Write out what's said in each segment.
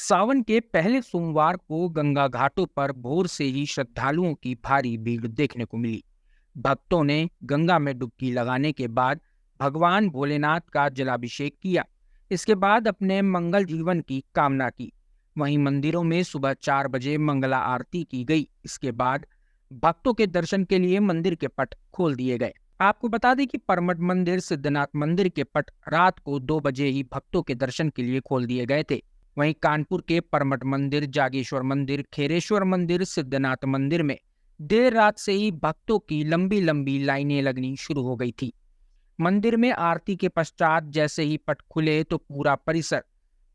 सावन के पहले सोमवार को गंगा घाटों पर भोर से ही श्रद्धालुओं की भारी भीड़ देखने को मिली। भक्तों ने गंगा में डुबकी लगाने के बाद भगवान भोलेनाथ का जलाभिषेक किया। इसके बाद अपने मंगल जीवन की कामना की। वहीं मंदिरों में सुबह 4 बजे मंगला आरती की गई। इसके बाद भक्तों के दर्शन के लिए मंदिर के पट खोल दिए गए। आपको बता दें कि परमठ मंदिर सिद्धनाथ मंदिर के पट रात को 2 बजे ही भक्तों के दर्शन के लिए खोल दिए गए थे। वहीं कानपुर के परमठ मंदिर, जागेश्वर मंदिर, खेरेश्वर मंदिर, सिद्धनाथ मंदिर में देर रात से ही भक्तों की लंबी लंबी लाइनें लगनी शुरू हो गई थी। मंदिर में आरती के पश्चात जैसे ही पट खुले तो पूरा परिसर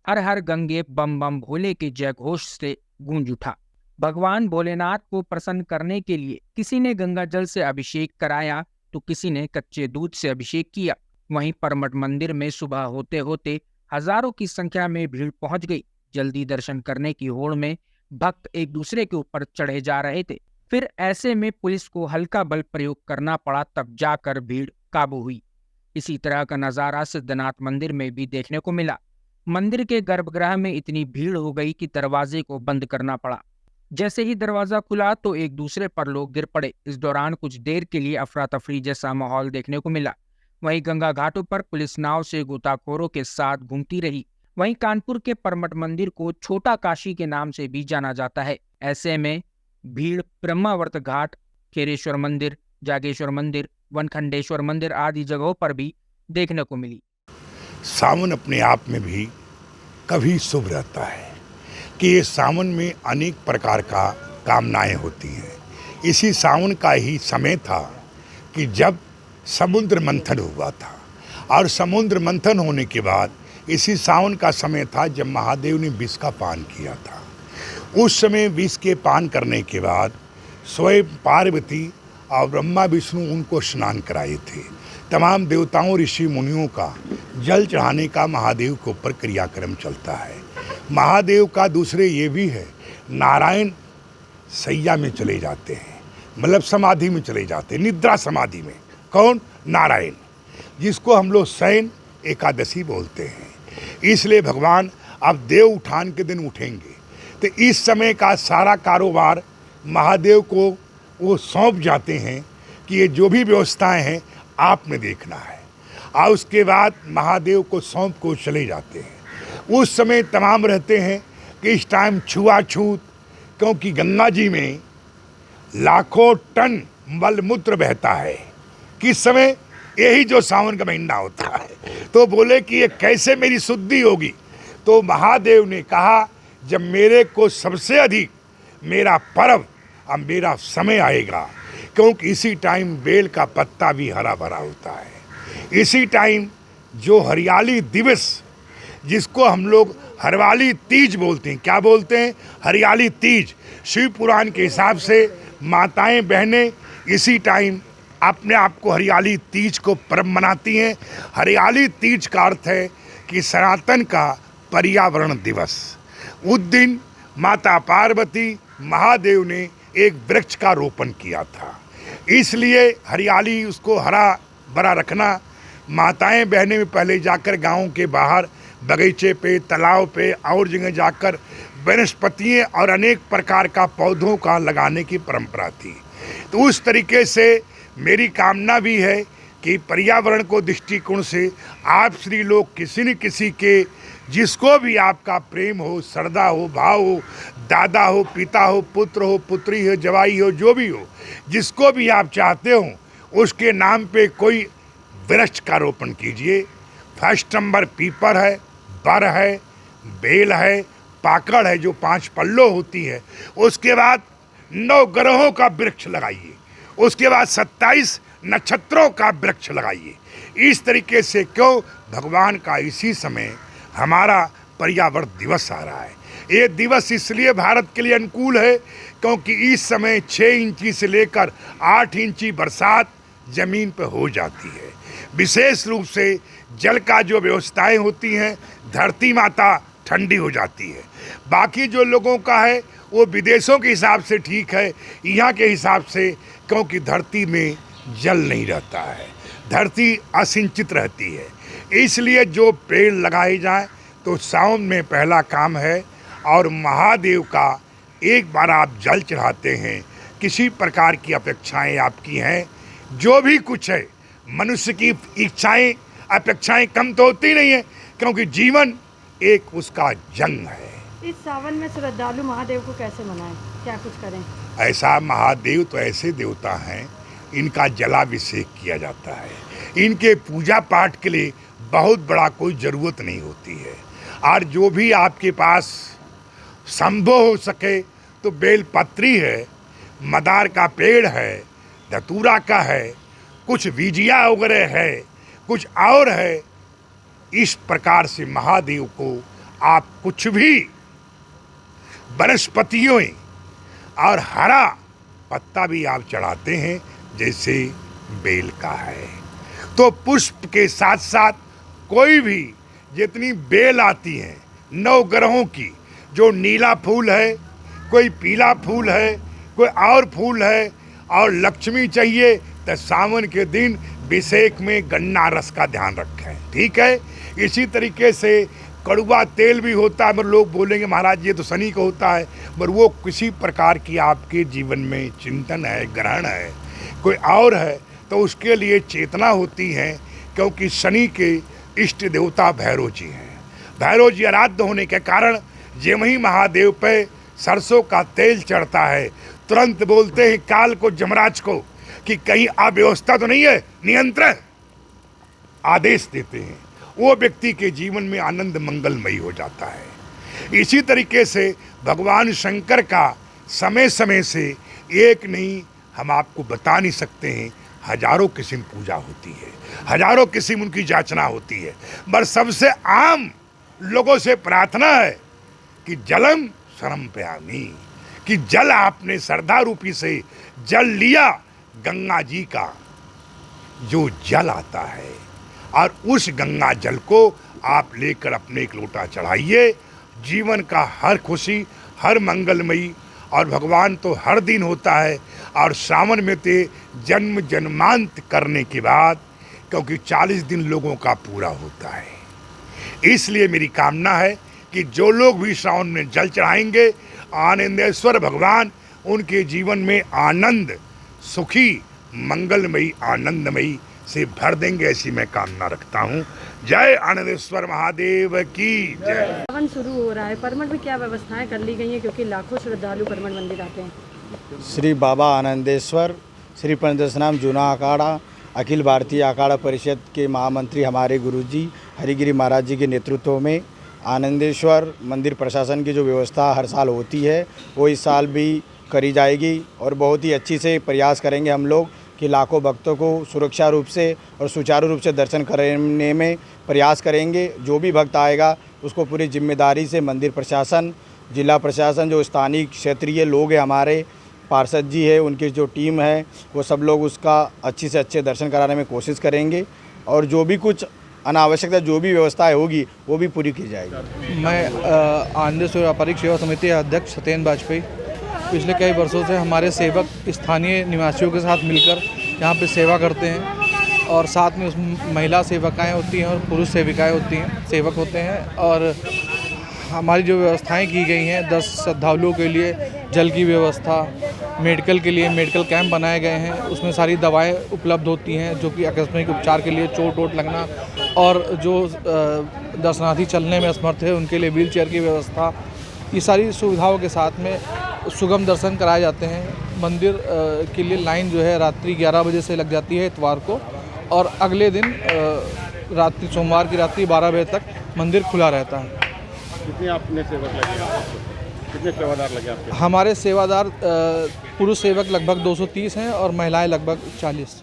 हर हर गंगे बम बम भोले के जय घोष से गूंज उठा। भगवान भोलेनाथ को प्रसन्न करने के लिए किसी ने गंगा जल से अभिषेक कराया तो किसी ने कच्चे दूध से अभिषेक किया। वहीं परमठ मंदिर में सुबह होते होते हजारों की संख्या में भीड़ पहुंच गई। जल्दी दर्शन करने की होड़ में भक्त एक दूसरे के ऊपर चढ़े जा रहे थे। फिर ऐसे में पुलिस को हल्का बल प्रयोग करना पड़ा, तब जाकर भीड़ काबू हुई। इसी तरह का नजारा सिद्धनाथ मंदिर में भी देखने को मिला। मंदिर के गर्भगृह में इतनी भीड़ हो गई कि दरवाजे को बंद करना पड़ा। जैसे ही दरवाजा खुला तो एक दूसरे पर लोग गिर पड़े। इस दौरान कुछ देर के लिए अफरा तफरी जैसा माहौल देखने को मिला। वहीं गंगा घाटों पर पुलिस नाव से गोताखोरों के साथ घूमती रही। वहीं कानपुर के परमठ मंदिर को छोटा काशी के नाम से भी जाना जाता है। ऐसे में भीड़ ब्रह्मावर्त घाट, खेरेश्वर मंदिर, जागेश्वर मंदिर, वनखंडेश्वर मंदिर आदि जगहों पर भी देखने को मिली। सावन अपने आप में भी कभी शुभ रहता है कि ये सावन में अनेक प्रकार का कामनाएं होती हैं। इसी सावन का ही समय था कि जब समुद्र मंथन हुआ था, और समुद्र मंथन होने के बाद इसी सावन का समय था जब महादेव ने विष का पान किया था। उस समय विष के पान करने के बाद स्वयं पार्वती और ब्रह्मा विष्णु उनको स्नान कराए थे। तमाम देवताओं ऋषि मुनियों का जल चढ़ाने का महादेव के ऊपर क्रियाक्रम चलता है। महादेव का दूसरे ये भी है, नारायण सैया में चले जाते हैं, मतलब समाधि में चले जाते हैं, निद्रा समाधि में। कौन? नारायण, जिसको हम लोग शयन एकादशी बोलते हैं। इसलिए भगवान अब देव उठान के दिन उठेंगे, तो इस समय का सारा कारोबार महादेव को वो सौंप जाते हैं कि ये जो भी व्यवस्थाएं हैं आपने देखना है, और उसके बाद महादेव को सौंप को चले जाते हैं। उस समय तमाम रहते हैं कि इस टाइम छुआछूत, क्योंकि गंगा जी में लाखों टन मलमूत्र बहता है। किस समय? यही जो सावन का महीना होता है। तो बोले कि ये कैसे मेरी शुद्धि होगी? तो महादेव ने कहा, जब मेरे को सबसे अधिक मेरा पर्व और मेरा समय आएगा, क्योंकि इसी टाइम बेल का पत्ता भी हरा भरा होता है। इसी टाइम जो हरियाली दिवस, जिसको हम लोग हरवाली तीज बोलते हैं। क्या बोलते हैं? हरियाली तीज। शिव पुराण के हिसाब से माताएं बहनें इसी टाइम अपने आप को हरियाली तीज को पर्व मनाती हैं। हरियाली तीज का अर्थ है कि सनातन का पर्यावरण दिवस। उस दिन माता पार्वती महादेव ने एक वृक्ष का रोपण किया था, इसलिए हरियाली उसको हरा भरा रखना। माताएं बहनें में पहले जाकर गाँव के बाहर बगीचे पे, तालाब पे और जगह जाकर वनस्पतियाँ और अनेक प्रकार का पौधों का लगाने की परंपरा थी। तो उस तरीके से मेरी कामना भी है कि पर्यावरण को दृष्टिकोण से आप श्री लोग किसी न किसी के, जिसको भी आपका प्रेम हो, श्रद्धा हो, भाव हो, दादा हो, पिता हो, पुत्र हो, पुत्री हो, जवाई हो, जो भी हो, जिसको भी आप चाहते हो, उसके नाम पे कोई वृक्ष का रोपण कीजिए। फर्स्ट नंबर पीपल है, बर है, बेल है, पाकड़ है जो 5 पल्लो होती है। उसके बाद 9 ग्रहों का वृक्ष लगाइए। उसके बाद 27 नक्षत्रों का वृक्ष लगाइए। इस तरीके से, क्यों? भगवान का इसी समय हमारा पर्यावरण दिवस आ रहा है। ये दिवस इसलिए भारत के लिए अनुकूल है क्योंकि इस समय 6 इंची से लेकर 8 इंची बरसात जमीन पर हो जाती है। विशेष रूप से जल का जो व्यवस्थाएं होती हैं, धरती माता ठंडी हो जाती है। बाकी जो लोगों का है वो विदेशों के हिसाब से ठीक है, यहाँ के हिसाब से, क्योंकि धरती में जल नहीं रहता है, धरती असिंचित रहती है। इसलिए जो पेड़ लगाए जाएं, तो सावन में पहला काम है और महादेव का एक बार आप जल चढ़ाते हैं, किसी प्रकार की अपेक्षाएं आपकी हैं, जो भी कुछ है, मनुष्य की इच्छाएं अपेक्षाएं कम तो होती नहीं है, क्योंकि जीवन एक उसका जंग है। इस सावन में श्रद्धालु महादेव को कैसे मनाएं, क्या कुछ करें? ऐसा महादेव तो ऐसे देवता हैं, इनका जलाभिषेक किया जाता है। इनके पूजा पाठ के लिए बहुत बड़ा कोई ज़रूरत नहीं होती है, और जो भी आपके पास संभव हो सके तो बेलपत्री है, मदार का पेड़ है, धतूरा का है, कुछ विजिया वगैरह है, कुछ और है। इस प्रकार से महादेव को आप कुछ भी वनस्पतियों और हरा पत्ता भी आप चढ़ाते हैं, जैसे बेल का है। तो पुष्प के साथ साथ कोई भी जितनी बेल आती है 9 ग्रहों की, जो नीला फूल है, कोई पीला फूल है, कोई और फूल है, और लक्ष्मी चाहिए तो सावन के दिन अभिषेक में गन्ना रस का ध्यान रखें, ठीक है। इसी तरीके से कड़वा तेल भी होता है, मगर लोग बोलेंगे महाराज ये तो शनि का होता है, मगर वो किसी प्रकार की आपके जीवन में चिंतन है, ग्रहण है, कोई और है, तो उसके लिए चेतना होती है, क्योंकि शनि के इष्ट देवता भैरव जी हैं। भैरव जी आराध्य होने के कारण जब ही महादेव पे सरसों का तेल चढ़ता है, तुरंत बोलते हैं काल को, जमराज को, कि कहीं अव्यवस्था तो नहीं है, नियंत्रण आदेश देते हैं। वो व्यक्ति के जीवन में आनंद मंगलमयी हो जाता है। इसी तरीके से भगवान शंकर का समय समय से एक नहीं, हम आपको बता नहीं सकते हैं, हजारों किस्म पूजा होती है, हजारों किस्म उनकी याचना होती है, पर सबसे आम लोगों से प्रार्थना है कि जलम शरम प्यामी, कि जल आपने श्रद्धा रूपी से जल लिया, गंगा जी का जो जल आता है, और उस गंगा जल को आप लेकर अपने एक लोटा चढ़ाइए। जीवन का हर खुशी, हर मंगलमयी, और भगवान तो हर दिन होता है, और सावन में ते जन्म जन्मांत करने के बाद, क्योंकि 40 दिन लोगों का पूरा होता है। इसलिए मेरी कामना है कि जो लोग भी सावन में जल चढ़ाएंगे, आनंदेश्वर भगवान उनके जीवन में आनंद, सुखी, मंगलमयी, आनंदमयी से भर देंगे, ऐसी मैं कामना रखता हूँ। जय आनंदेश्वर महादेव की जय। सावन शुरू हो रहा है, परमठ में क्या व्यवस्थाएं कर ली गई हैं, क्योंकि लाखों श्रद्धालु परमठ मंदिर आते हैं? श्री बाबा आनंदेश्वर श्री पंचनाम जूना अखाड़ा अखिल भारतीय अखाड़ा परिषद के महामंत्री हमारे गुरुजी हरिगिरी महाराज जी के नेतृत्व में आनंदेश्वर मंदिर प्रशासन की जो व्यवस्था हर साल होती है, वो इस साल भी करी जाएगी, और बहुत ही अच्छी से प्रयास करेंगे हम लोग कि लाखों भक्तों को सुरक्षा रूप से और सुचारू रूप से दर्शन करने में प्रयास करेंगे। जो भी भक्त आएगा उसको पूरी जिम्मेदारी से मंदिर प्रशासन, जिला प्रशासन, जो स्थानीय क्षेत्रीय लोग हैं, हमारे पार्षद जी है, उनकी जो टीम है, वो सब लोग उसका अच्छी से अच्छे दर्शन कराने में कोशिश करेंगे, और जो भी कुछ अनावश्यकता जो भी व्यवस्थाएं होगी वो भी पूरी की जाएगी। मैं आनंदेश्वर व्यापारिक सेवा समिति अध्यक्ष सत्येंद्र वाजपेयी पिछले कई वर्षों से हमारे सेवक स्थानीय निवासियों के साथ मिलकर यहाँ पे सेवा करते हैं, और साथ में उस महिला सेवकाएं होती हैं और पुरुष सेविकाएं होती हैं, सेवक होते हैं। और हमारी जो व्यवस्थाएं की गई हैं, 10 श्रद्धालुओं के लिए जल की व्यवस्था, मेडिकल के लिए मेडिकल कैंप बनाए गए हैं, उसमें सारी दवाएं उपलब्ध होती हैं जो कि आकस्मिक उपचार के लिए, चोट वोट लगना, और जो दर्शनार्थी चलने में असमर्थ है उनके लिए व्हील चेयर की व्यवस्था, ये सारी सुविधाओं के साथ में सुगम दर्शन कराए जाते हैं। मंदिर के लिए लाइन जो है रात्रि 11 बजे से लग जाती है इतवार को, और अगले दिन रात्रि सोमवार की रात्रि 12 बजे तक मंदिर खुला रहता है। कितने आपने सेवक लगे आपको? कितने सेवादार लगे आपके? हमारे सेवादार पुरुष सेवक लगभग 230 हैं और महिलाएं लगभग 40।